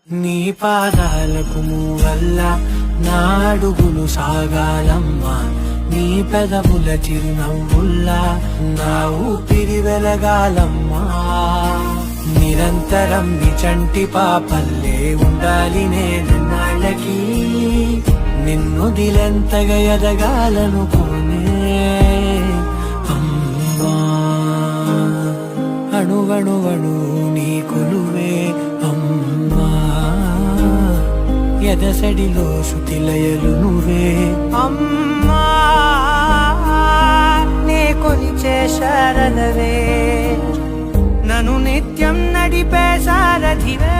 నీ పాదాలకు మూవల్ల నా అడుగులు సాగాలమ్మా, నీ పెదవుల చిరునవ్వుల్లా నా ఊపిరి వెలగాలమ్మా. నిరంతరం నీ చంటి పాపల్లే ఉండాలి నేనన్నాళ్ళకి, నిన్నొదిలెంతగా ఎదగాలనుకోనే అమ్మా. అణువణువణు నీ కొలువే అమ్మా, ఎదసడిలో శృతిలయలు నువ్వే అమ్మా. నే కొలిచే శారదవే, నన్ను నిత్యం నడిపే సారథివే.